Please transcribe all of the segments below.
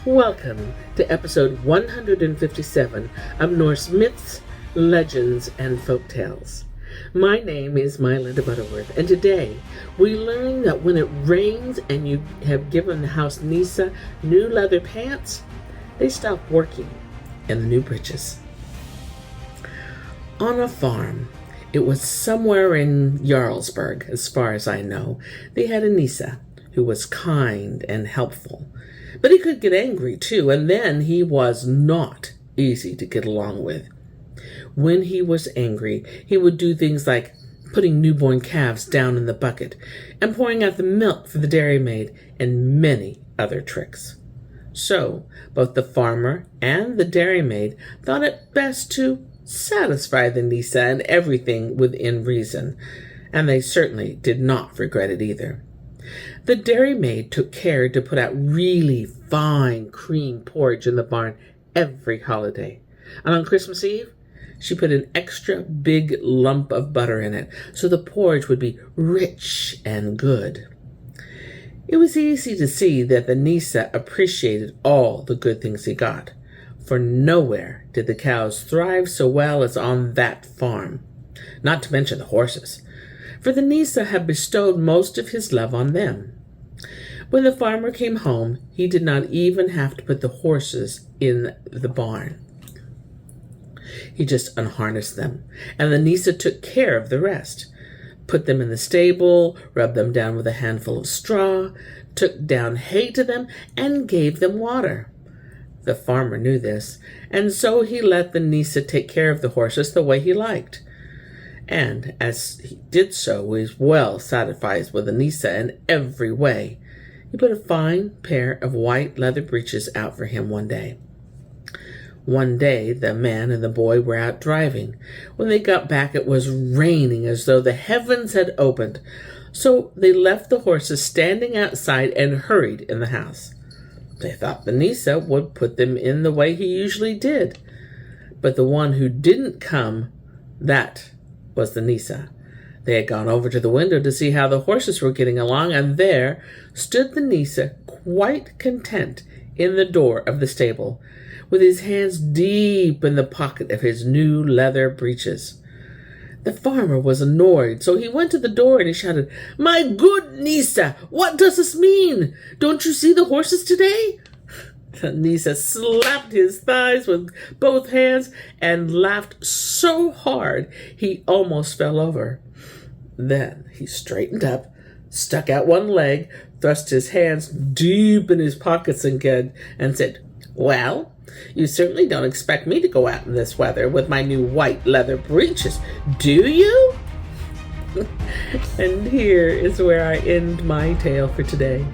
Welcome to episode 157 of Norse Myths, Legends, and Folktales. My name is MyLinda Butterworth, and today we learn that when it rains and you have given the house Nisse new leather pants, they stop working in the new breeches. On a farm, it was somewhere in Jarlsberg, as far as I know, they had a Nisse who was kind and helpful. But he could get angry too, and then he was not easy to get along with. When he was angry, he would do things like putting newborn calves down in the bucket and pouring out the milk for the dairymaid and many other tricks. So both the farmer and the dairymaid thought it best to satisfy the Nisse and everything within reason, and they certainly did not regret it either. The dairymaid took care to put out really fine cream porridge in the barn every holiday. And on Christmas Eve, she put an extra big lump of butter in it, so the porridge would be rich and good. It was easy to see that the Nisse appreciated all the good things he got, for nowhere did the cows thrive so well as on that farm, not to mention the horses, for the Nisse had bestowed most of his love on them. When the farmer came home, he did not even have to put the horses in the barn. He just unharnessed them, and the Nisse took care of the rest, put them in the stable, rubbed them down with a handful of straw, took down hay to them, and gave them water. The farmer knew this, and so he let the Nisse take care of the horses the way he liked. And as he did so, he was well satisfied with the Nisse in every way. He put a fine pair of white leather breeches out for him one day. One day, the man and the boy were out driving. When they got back, it was raining as though the heavens had opened. So they left the horses standing outside and hurried in the house. They thought the Nisse would put them in the way he usually did. But the one who didn't come, that was the Nisse. They had gone over to the window to see how the horses were getting along, and there stood the Nisse quite content in the door of the stable, with his hands deep in the pocket of his new leather breeches. The farmer was annoyed, so he went to the door and he shouted, "My good Nisse, what does this mean? Don't you see the horses today?" The Nisse slapped his thighs with both hands and laughed so hard he almost fell over. Then he straightened up, stuck out one leg, thrust his hands deep in his pockets again, and said, "Well, you certainly don't expect me to go out in this weather with my new white leather breeches, do you?" And here is where I end my tale for today.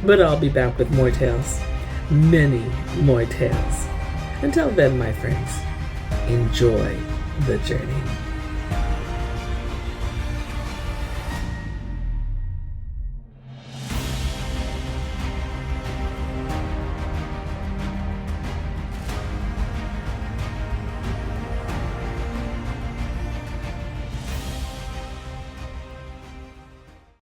But I'll be back with more tales. Many more tales. Until then, my friends, enjoy the journey.